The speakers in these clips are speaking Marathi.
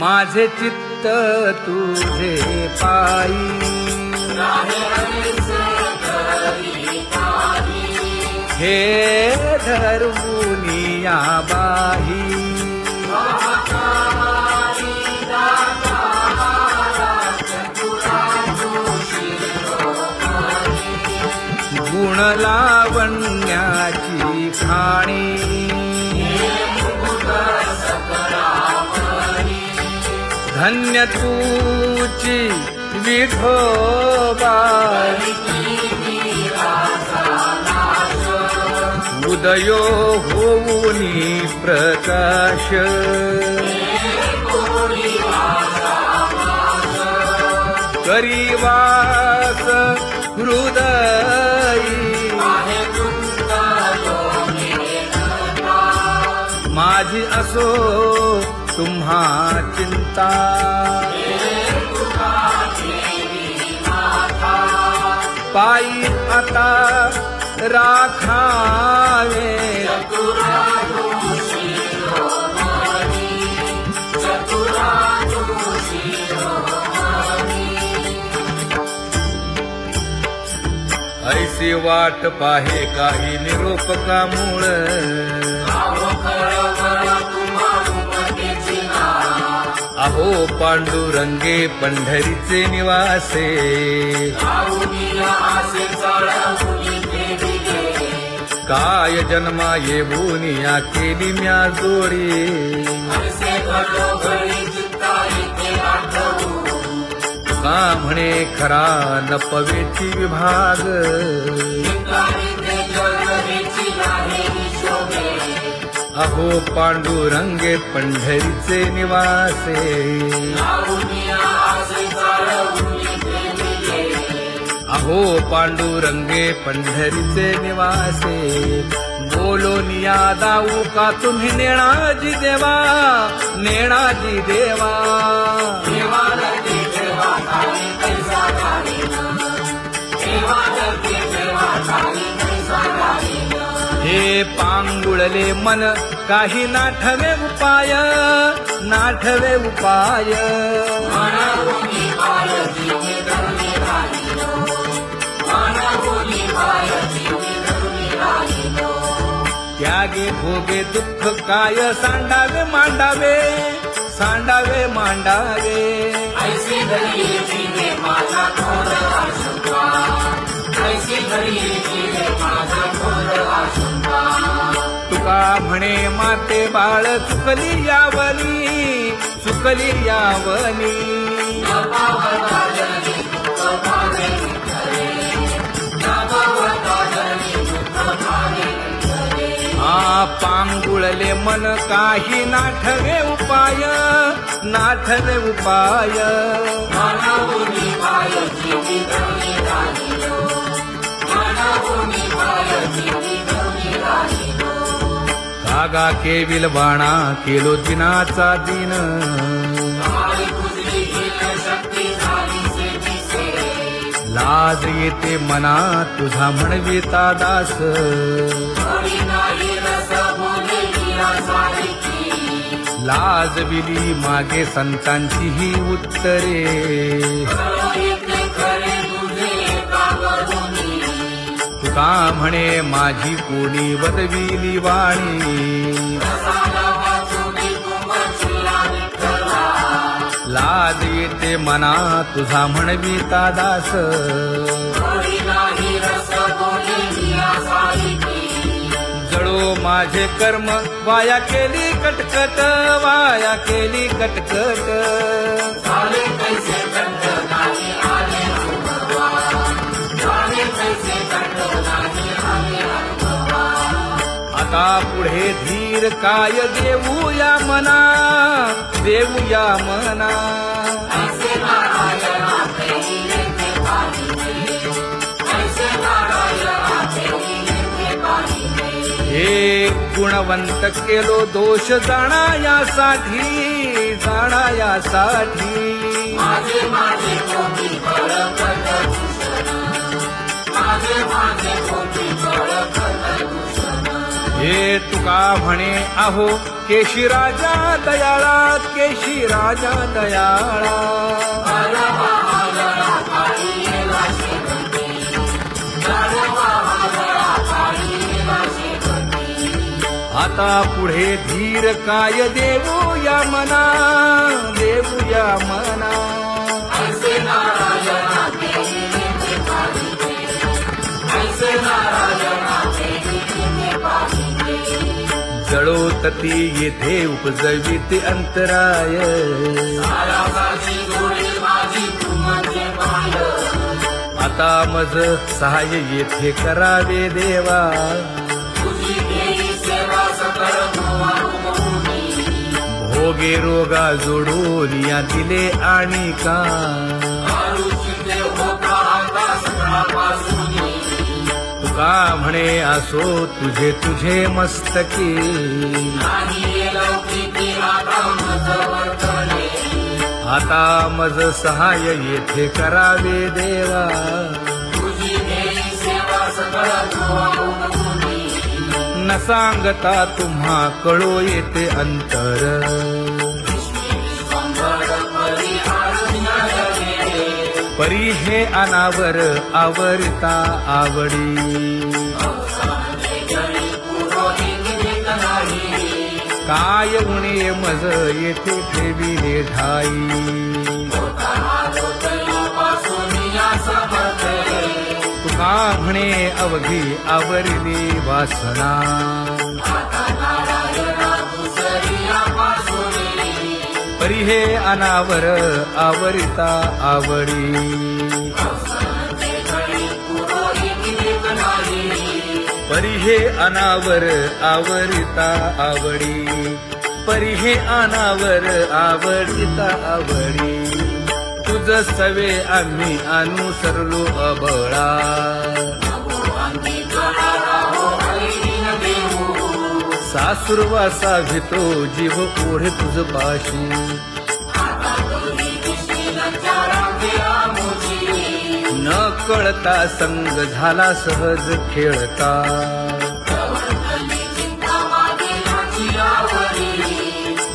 माझे चित्त तुझे पायी हे धर्मुनिया बाही गुण लावण्याची खाणी धन्य तूची विठोबाई उदयो होऊनी प्रकाश करीवास हृदयी माझी असो तुम्हा चिंता पायी आता राखावे ऐसी वाट पाहे काही निरोप का मूळ अहो पांडुरंगे पंढरीचे निवासे काय जन्मा येऊनिया केली म्या जोडी का म्हणे खरा नपवेची विभाग अहो पांडुरंगे पंढरीचे निवासे अहो पांडुरंगे पंढरीचे निवासे बोलो निया दाऊ का तुम्ही नेणाजी देवा नेणाजी देवा हे पांगुळले मन काही नाठवे उपाय नाठवे उपाय त्यागे भोगे दुःख काय सांडावे मांडावे सांडावे मांडावे तुका म्हणे माते बाळ चुकली यावनी पांगुळले मन काही नाठवे उपाय नाठवे उपाय कागा केविल बाणा केलो दिनाचा दिन लाज येते मना तुझा म्हणविता दास लाज विली मागे संतांची ही उत्तरे तुका म्हणे माझी कोणी वदविली वाणी लाज येते मना तुझा म्हणविता दास जळो माझे कर्म वाया केली कटकट वाया केली कटकट आता पुढे धीर काय देऊया मना देऊया मना हे गुणवंत केलो दोष जाणायासाठी हे तुका म्हणे आहो केशी राजा दयाळा, केशी राजा दयाळा. आता पुढे धीर काय देऊया मना, देऊया मना. जळोतती येथे उपजविते अंतराय, आता मज सहाय्य येथे करावे देवा. भोगे रोगा जोडून या दिले आणि का, तुका म्हणे असो तुझे तुझे मस्तकी. आता मज सहाय्य येथे करावे देवा. न सांगता तुम्हा कळो येते अंतर, परी हे अनावर आवरता आवडी. काय उणे मज येथे ठेविले ठाई, तुका म्हणे अवघी आवरली वासना. परी हे अनावर आवरिता आवडी. परी हे अनावर आवरिता आवडी. परी हे अनावर आवडिता आवडी. तुझ सवे आम्ही अनुसरलो अबळा, सासुरवासा भितो जीव ओढे तुझ पाशी. न कळता संग झाला सहज खेळता,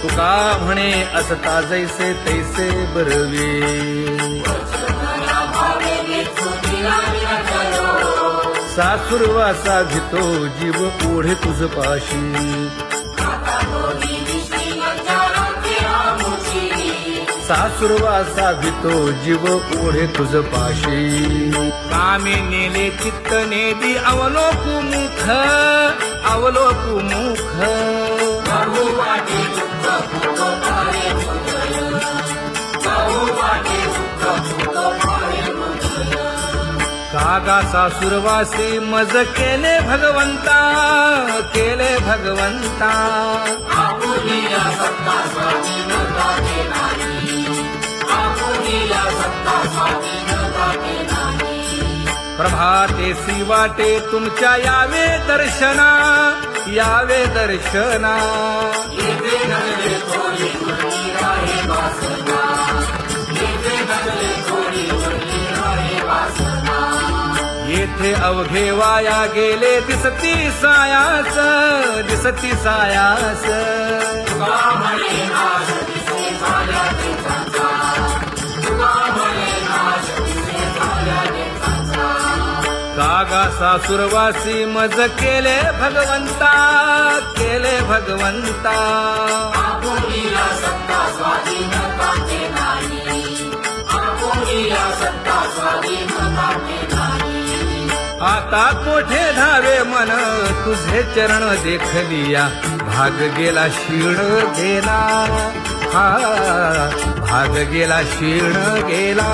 तुका म्हणे असता जैसे तैसे बरवे. सासुरवासा भितो जीव ओढे तुझ पाशी. सासुरवासा भितो जीव ओढे तुझ पाशी. कामे नेले चित्त नेदी अवलोकु मुख, अवलोकु मुख. कागा सासुरवासी मज केले भगवंता, केले भगवंता. प्रभातेसी वाटे तुमच्या यावे दर्शना, यावे दर्शना. येथे अवघे वाया गेले दिसती सायास, दिसती सायास. कागा सासुरवासी मज केले भगवंता, केले भगवंता. आता कोठे धावे मन तुझे चरण देखलिया, भाग गेला क्षीण गेला, हा भाग गेला क्षीण गेला.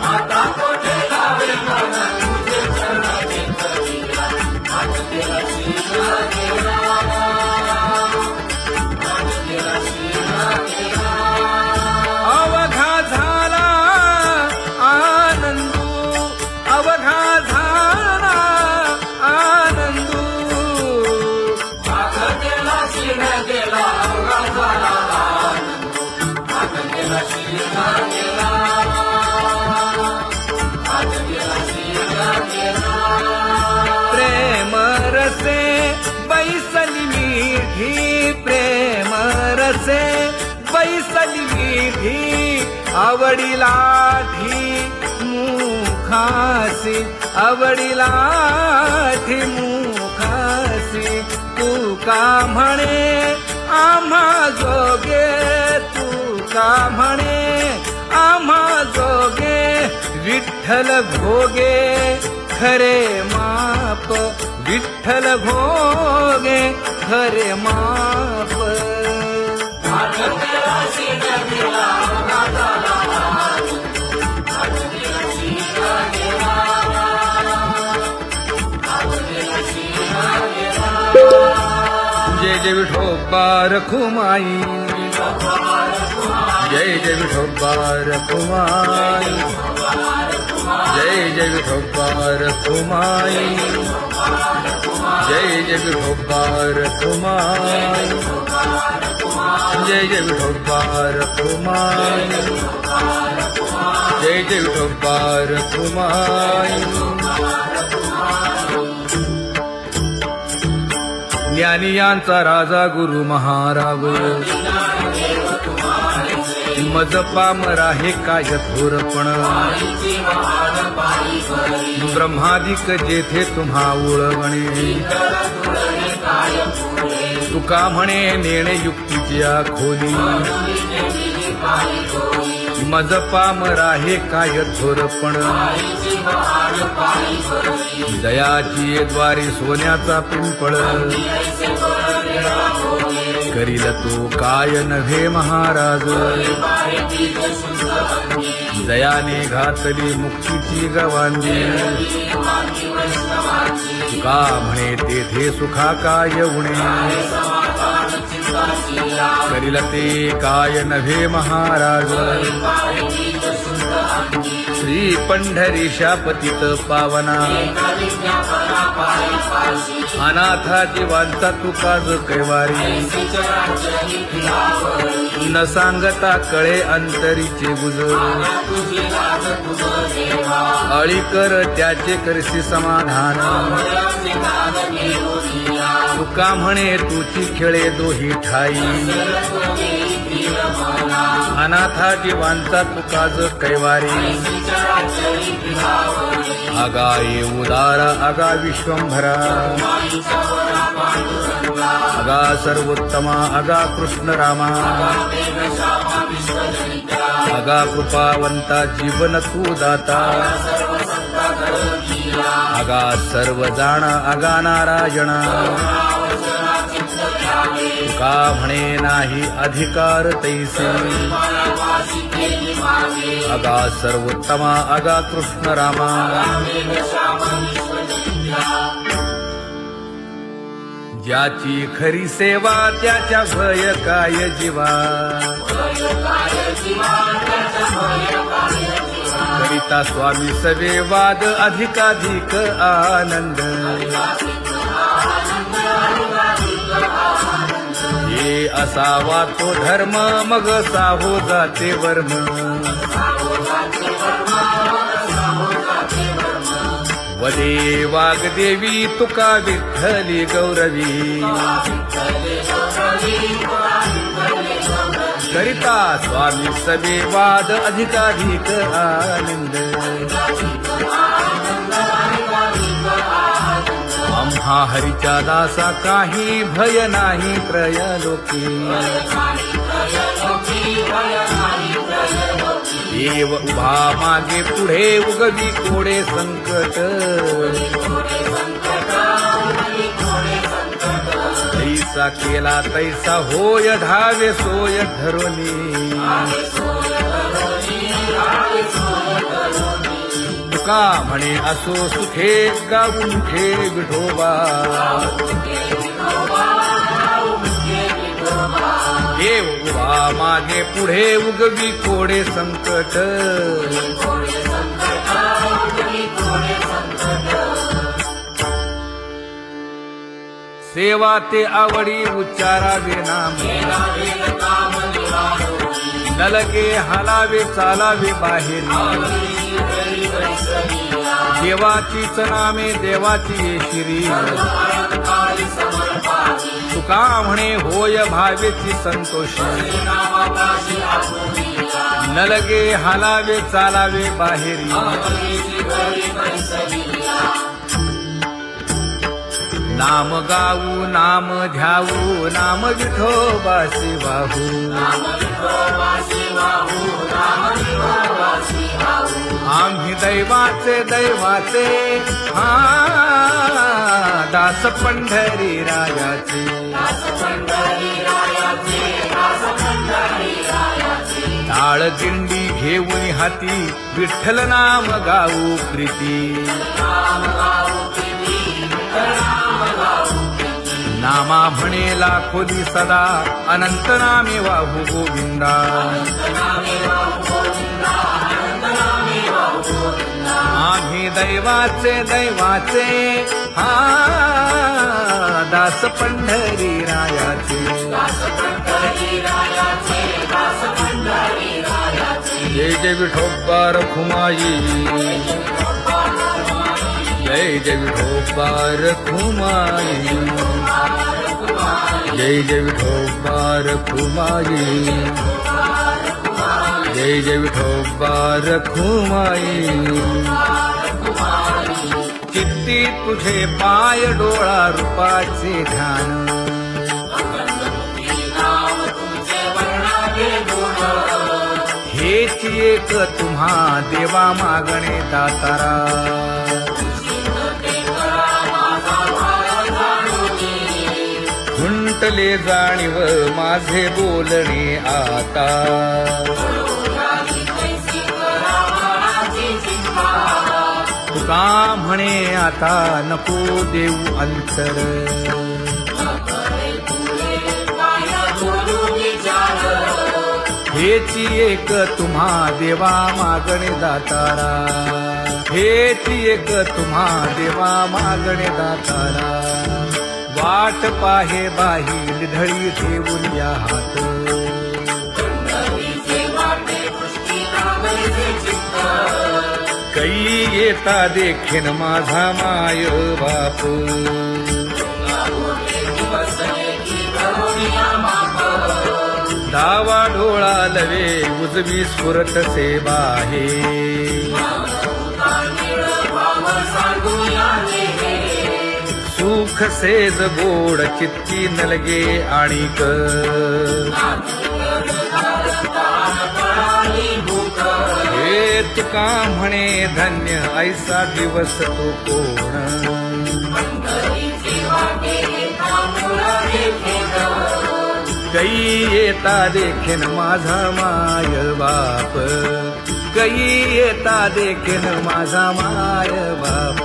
आता कोठे धावे मन तुझे चरण देखलिया, भाग गेला क्षीण गेला, भाग गेला क्षीण गेला. अवघा झाला आनंदू, अवघा झाला आनंदू. भाग गेला क्षीण गेला, अवघा झाला आनंदू, भाग गेला क्षीण गेला. मुखासे बैसली विधी आवडिलाठी मुखासी आवडिलाठी मुखासी तू का म्हणे आम्हा जोगे तू का म्हणे आम्हा जोगे विठ्ठल भोगे खरे माप विठ्ठल भोगे खरे माप जय जय विठोबा रखुमाई जय जय विठोबा रखुमाई जय जय विठोबा रखुमाई जय जय विठोबा रखुमाई जय जय विठोबा रखुमाई जय जय विठोबा रखुमाई ज्ञानियांचा राजा गुरु महाराज मज पामरा हे काय थोरपण ब्रह्मादिक जेथे तुम्हा उळवणे तुका म्हणे नेणे युक्तीची खोली मज पामरा हे काय थोरपण दयाची द्वारी सोन्याचा पिंपळ करील तो काय नव्हे महाराज दयाने घातली मुक्तीची गवांडी तुका म्हणे तेथे सुखा काय उणे करील ते काय नव्हे महाराज श्री पंढरीशा पतित पावना अनाथा जीवांचा तुकाज कैवारी न सांगता कळे अंतरीचे गुज अळी कर त्याचे करशी समाधान तुका म्हणे तुची खेळे दोही ठाई अनाथा जीवांचा तुकाज कैवारी आगा ये उदारा आगा विश्वंभरा आगा सर्वोत्तमा आगा कृष्ण रामा आगा कृपावंता जीवन तू दाता आगा सर्व जाणा आगा नारायणा तुका म्हणे नाही अधिकार तैसे आगा सर्वोत्तमा आगा कृष्ण रामा ज्याची खरी सेवा त्याच्या भय काय जीवा करिता स्वामी सवे वाद अधिकाधिक आनंद ये असावा तो धर्म मग साहो जाते वर्म वदे वाग्देवी तुका विठ्ठली गौरवी करिता स्वामी सवे वाद अधिकाधिक आनंद आम्हा हरीच्या दासा काही भय नाही त्रयलोकी देव उभा मागे पुढे उगवी कोडे संकट तैसा केला तैसा होय धावे सोय धरोनी तुका म्हणे असो सुखे गाऊन खे विठोबा देव उभा मागे पुढे उगवी कोडे संकट सेवा ते आवडी उच्चारावे नाम नलगे हालावे चालावे बाहेर देवाचीच नामे देवाची श्री तुका म्हणे होय भावेची संतोषी न लगे हालावे चालावे बाहेरी नाम गाऊ नाम ध्याऊ नाम विठोबासी वाहू आम्ही दैवाचे दैवाचे हा दास पंढरी रायाचे टाळ दिंडी घेऊन हाती विठ्ठल नाम गाऊ प्रीती नामा म्हणेला खोली सदा अनंत नामे वाहू गोविंदा आम्ही दैवाचे दैवाचे हा दास पंढरी रायाचे जय जय विठोबा रखुमाई जय जय विठोबा रखुमाई जय जय विठोबा रखुमाई जय जय विठोबा रखुमाई चित्ती तुझे पाय डोळा रूपाचे ध्यान हेच एक तुम्हा देवा मागणे दातारा खुंटले जाणीव माझे बोलणे आता तुका म्हणे आता नको देऊ अंतर हेची एक तुम्हा देवा मागणे दातारा हेची एक तुम्हा देवा मागणे दातारा वाट पाहे बाही ढळी ठेवून या हात कै येता देखीन माझा माय बाप डावा डोळा लवे उजवी स्फुरत सेवा हे सुख सेज गोड चित्ती नलगे आणिक हे तुका म्हणे धन्य ऐसा दिवस तो कोण कै येता देखीन माझा माय बाप कै येता देखीन माझा माय बाप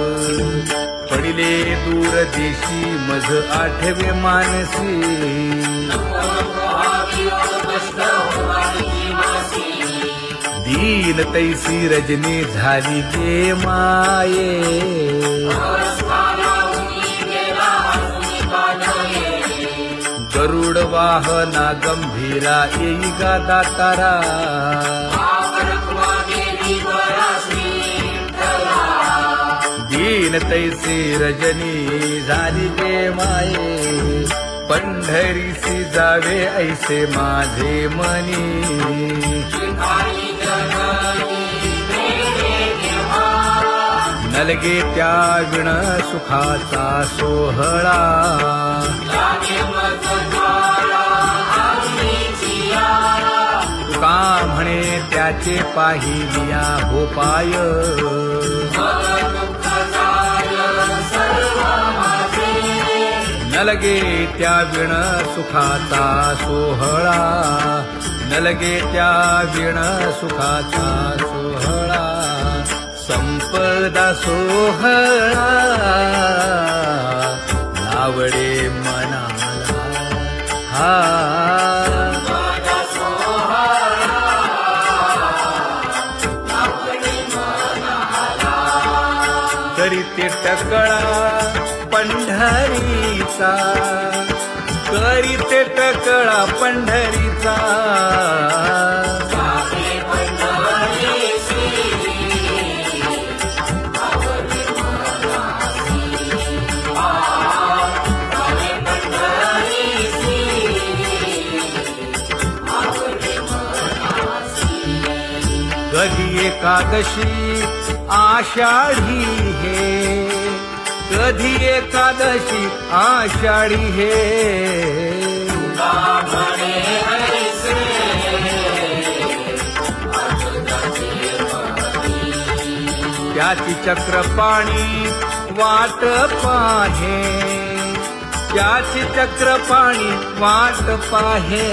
पडिले दूर देशी मज आठवे मानसी दीन तैसी रजनी झाली गे माये गरुड वाहना गंभीरा येई गा दातारा दीन तैसी रजनी झाली गे माये पंढरीसी जावे ऐसे माझे मनी नलगे त्या विण सुखाचा सोहळा तुका म्हणे त्याचे पाहिलिया हो पाय नलगे त्या विण सुखाचा सोहळा नलगे त्या विण सुखाचा सोहळा संपदा सोहळा नावडे मनाला हा करीते टकळा पंढरीचा करीते टकळा पंढरीचा एकादशी आषाढी हे, कधी एकादशी आषाढी हे. त्याची चक्रपाणी वाट पाहे, त्याची चक्रपाणी वाट पाहे.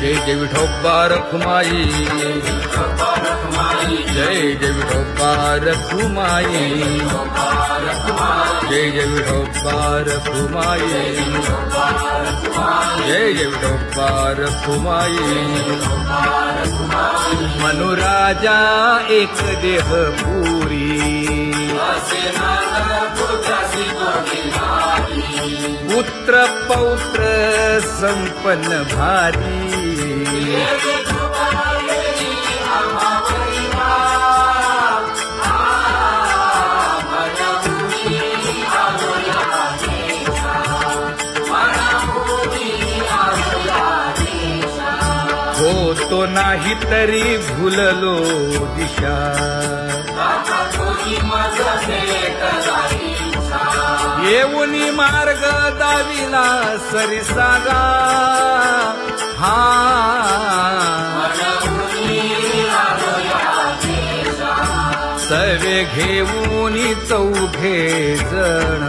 जय जय विठोबा रखुमाई, जय जय विठोबा रखुमाई, जय जय विठोबा रखुमाई, जय जय विठोबा रखुमाई. मनुराजा एक देह पुरी, पुत्र पौत्र संपन्न भारी. होतो नाही तरी भुललो दिशा, येऊनी मार्ग दाविला सरिसागा. हा सर्वे घेऊनी चौघे जण,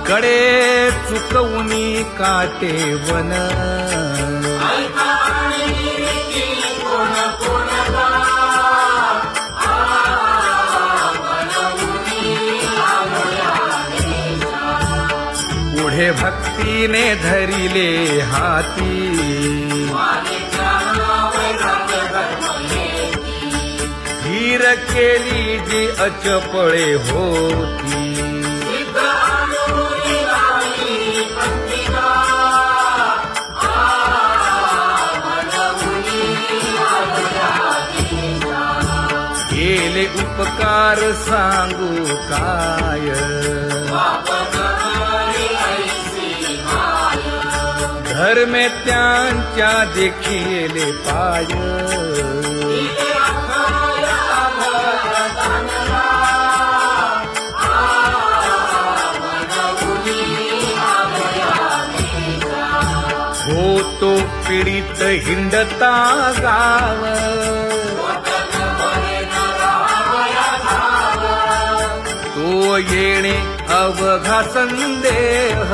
कडे चुकवूनी काटे वन. पुढे भक्तीने धरिले हाती, धीर केली जी अचपळे होती. केले उपकार सांगू काय, धर्मे त्यांच्या देखिले पाय. होतो पीडित हिंडता गाव, तो येणे अवघा संदेह.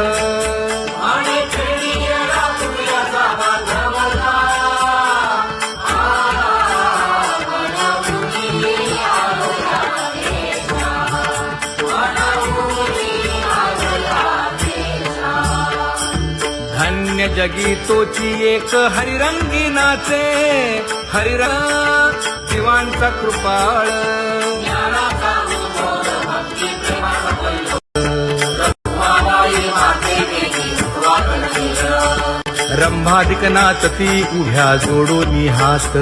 धन्य जगी तोची एक हरिरंगी नाचे, हरिरंग जीवांचा कृपाळ. रंभाधिक नाचती उभ्या जोडून हात,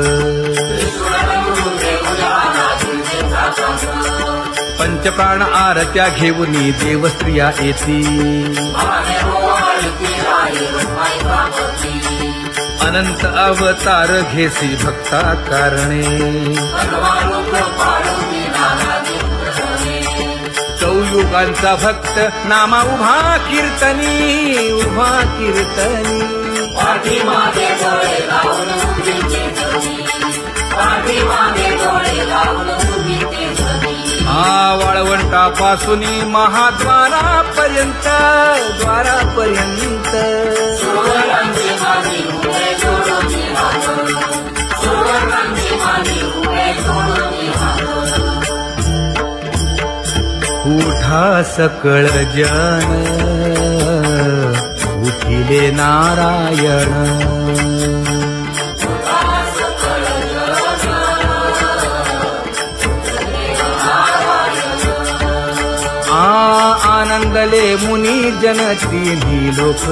पंचप्राण आरत्या घेऊनी देवस्त्रिया येती. अनंत अवतार घेसी भक्ता कारणे, चौयुगांचा भक्त नामा उभा कीर्तनी, उभा कीर्तनी. वाळवंटापासून महाद्वारापर्यंत, द्वारापर्यंत. उठा सकळ जन, उठिले नारायण. आनंदले मुनी जन तिन्ही लोक,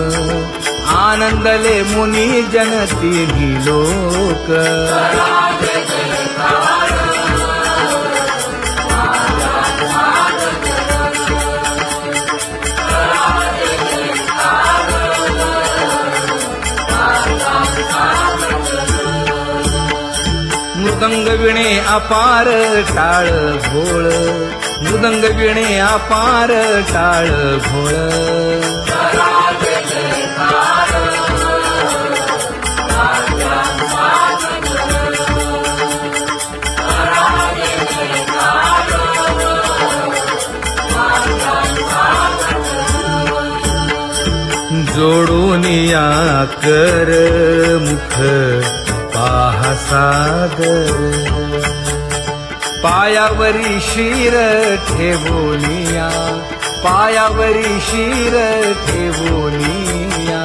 आनंदले मुनी जन तिन्ही लोक मृदंग विणे अपार टाळ घोळ मृदंग विणे अपार टाळ घोळ जोडून या कर मुख पाहा सादर पायावरी शिर ठेवोनिया पायावरी शिर ठेवोनिया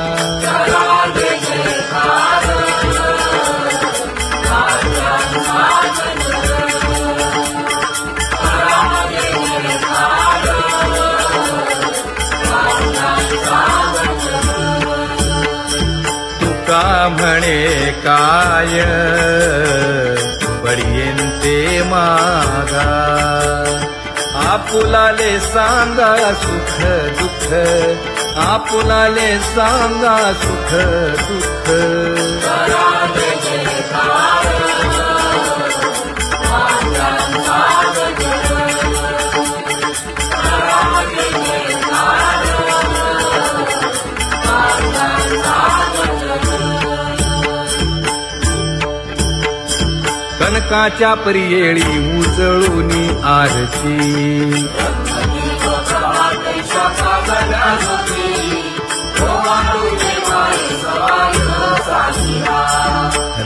तुका म्हणे काय बडियेंते मागा आपुलाले सांगा सुख दुःख आपुलाले सांगा सुख दुःख कनकाच्या परियेळी उजळूनी आरती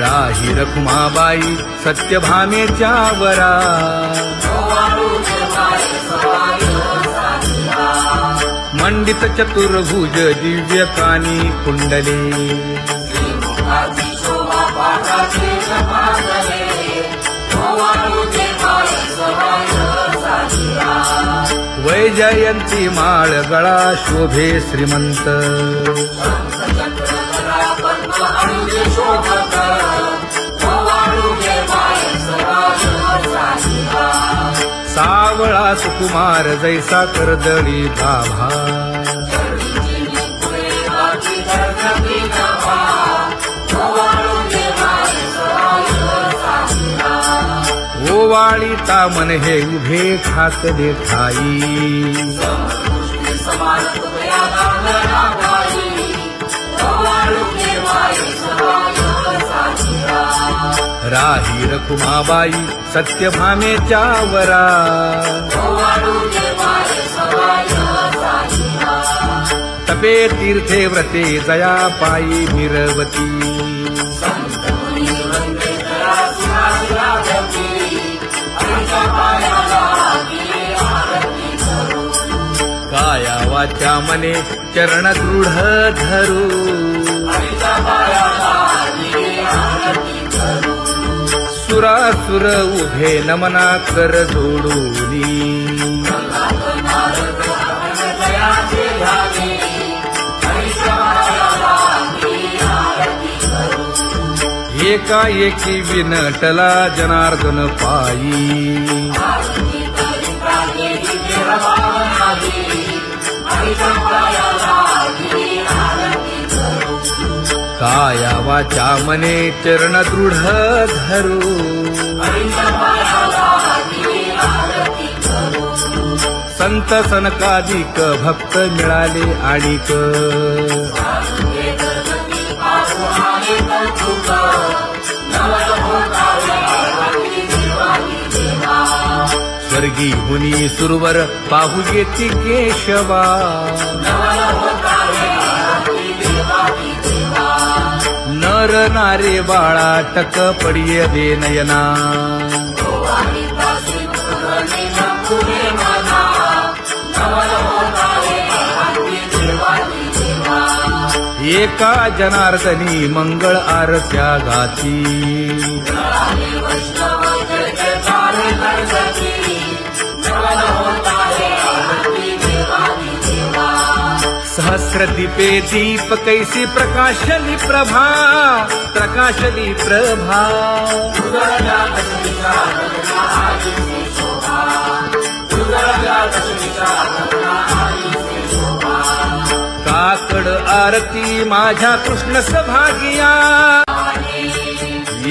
राही रखुमाबाई सत्यभामेच्या वरा मंडित चतुर्भुज दिव्य कानी कुंडले वैजयंती माळ गळा शोभे श्रीमंत सावळा सुकुमार जैसा कर्दळी गाभा ओवाळी तामन हे उभे खात देखाई राही रखुमाबाई सत्यभामेच्या वरा तपे तीर्थे व्रते जया पायी मिरवती काया वाचा मने चरण दृढ धरू सुरासुर उभे नमना कर जोडूनी एकाएकी विनटला जनार्दन पायी काया वाचा मने चरण दृढ धरू संत सनकादिक भक्त मिळाले आणिक स्वर्गी मुनी सुरवर पाहू येती केशवा नर नारे बाळा टक पडिये दे नयना एका जनार्दनी मंगळ आरत्या गाती सहस्रदीपे दीप कैसी प्रकाशली प्रभा, प्रकाशली प्रभा. काकड आरती माझ्या कृष्ण सभागिया,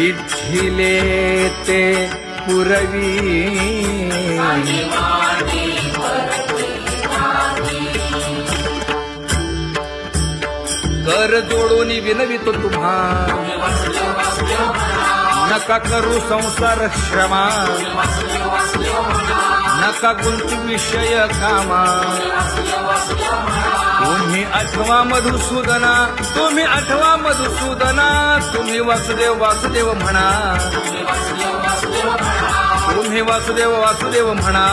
इच्छिले ते पुरवी. कर जोडून विनवितो तुम्हा, नका करू संसार श्रमा, नका गुंतू विषय कामा. तुम्ही आठवा मधुसूदना, तुम्ही आठवा मधुसूदना, तुम्ही वासुदेव वासुदेव म्हणा, तुम्ही वासुदेव वासुदेव म्हणा.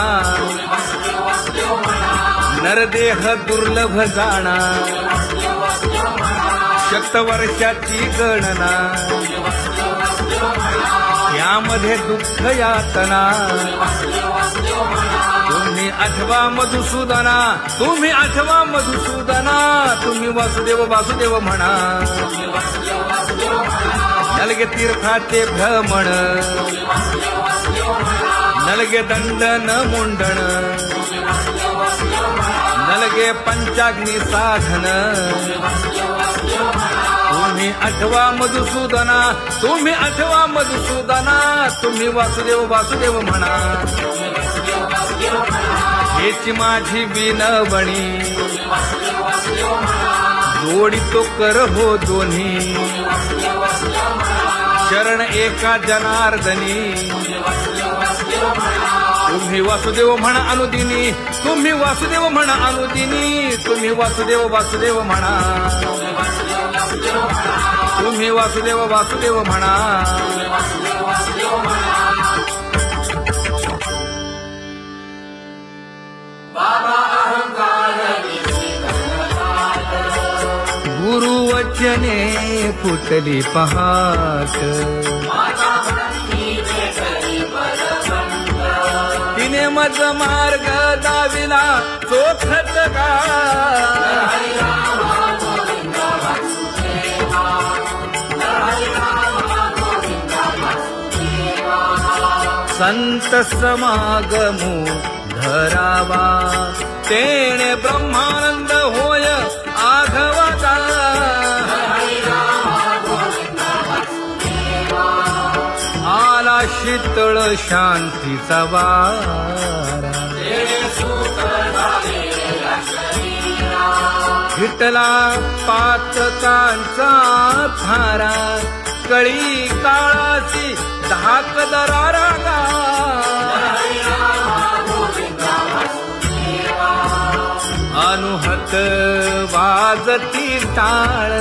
नरदेह दुर्लभ जाणा, शतवर्षाची गणना, यामध्ये दुःख यातना. तुम्ही आठवा मधुसूदना, तुम्ही आठवा मधुसूदना, तुम्ही वासुदेव वासुदेव म्हणा. नलगे तीर्थाचे भ्रमण, नलगे दंडन मुंडण, नलगे पंचाग्नी साधन. तुम्ही आठवा मधुसूदना, तुम्ही आठवा मधुसूदना, तुम्ही वासुदेव वासुदेव म्हणा. हेची माझी विनवणी, जोडितो कर हो दोन्ही, शरण एका जनार्दनी. तुम्ही वासुदेव म्हणा अनुदिनी, तुम्ही वासुदेव म्हणा अनुदिनी, तुम्ही वासुदेव वासुदेव म्हणा, तुम्ही वासुदेव वासुदेव म्हणा. गुरुवचने फुटली पहाट, तिने मज मार्ग दाविला चोखत का. संत समागमू धरावा, तेणे ब्रह्मानंद होय आघवाचा. आला शीतळ शांतीचा वारा, विठला पातकांचा थारा. कळी काळाची धाक दरारा, अनुहत वाजती टाळ.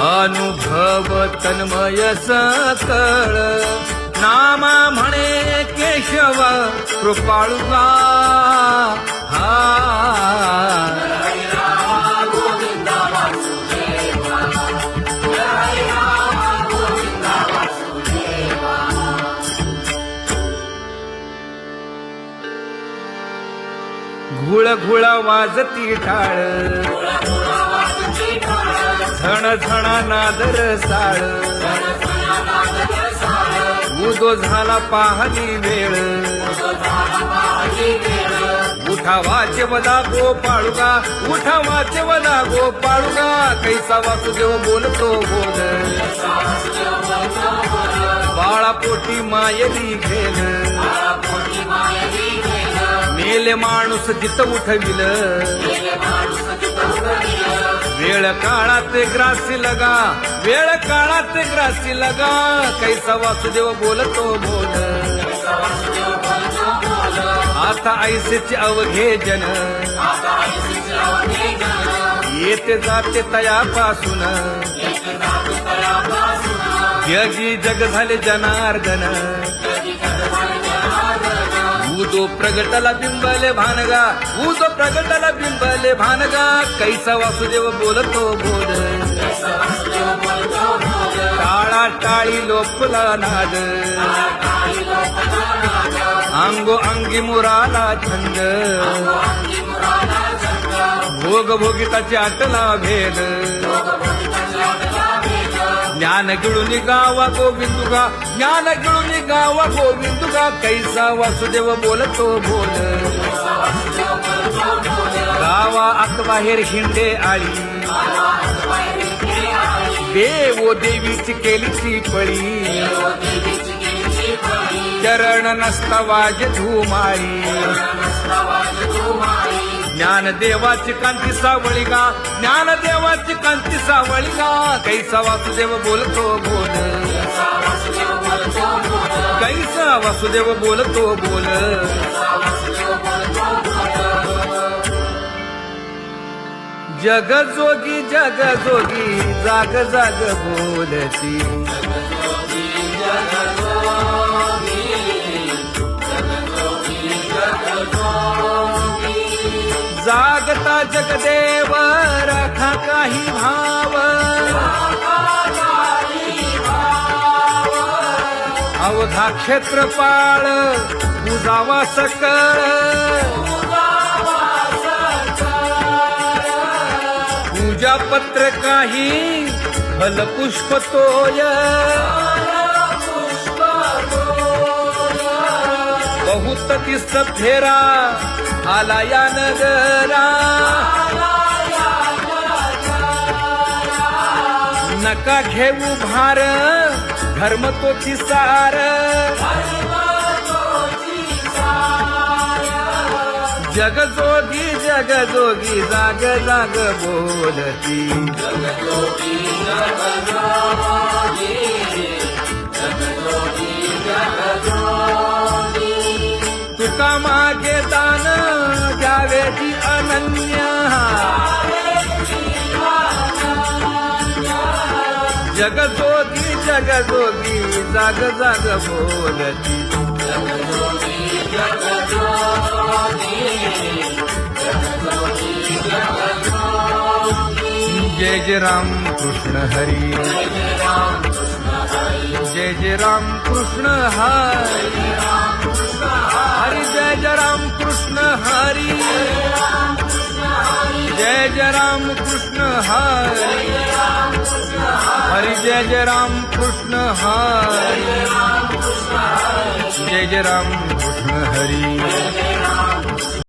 अनुभव तन्मय सकळ, नामा म्हणे केशव कृपाळुगा. घुळ घुळ वाजती टाळ, झण झणा नादर साळ. उदो झाला पाहली वेळ, उठा वाचे वदा गोपाळुगा, उठा वाचे वदा गोपाळुगा. कैसा वासुदेव बोलतो बोल, बाळा पोटी मायली घेल. मेले माणूस जित उठविल, वेळ काळात ग्रासी लगा, वेळ काळात ग्रासी लगा. कैसा वासुदेव बोलतो बोल, आता ऐसेचे अवघे जन. येते जाते तयापासून, यगी जग झाले जनार्दन. उदो प्रगटला बिंबले भानगा, उदो प्रगटला बिंबले भानगा. कैसा वासुदेव बोलतो बोल, टाळा टाळी लोपला नाद अंगो अंगी मुराला छंद भोग भोगिताची आटला भेद ज्ञान गिळून गावा गोविंदुगा ज्ञान गिळून गावा गोविंदुगा कैसा वासुदेव बोलतो बोल गावा आत बाहेर हिंडे आळी देवो देवीची केलीची पळी चरण नसता वाज धुमाळी ज्ञानदेवाची कांती सावळी गा ज्ञानदेवाची कांती सावळी गा कैसा वासुदेव बोलतो बोल कैसा वासुदेव बोलतो बोल जग जोगी जाग जाग बोलती जागता जगदेव राखा काही भाव अवघा क्षेत्रपाळ पूजावा सकळ पूजा पत्र काही फलपुष्प तोय बहुत तीस फेरा आला या नगरा नका घेऊ भार धर्म तोची सार जग जोगी जाग जाग बोलती तुका मागे दान द्यावेची अनन्य जग जोगी जाग जाग बोलती जय जय राम कृष्ण हरी जय जय राम कृष्ण हरी हरि जय जय राम कृष्ण हरी जय जय राम कृष्ण हरी हरि जय जय राम कृष्ण हरी जय जय राम कृष्ण हरी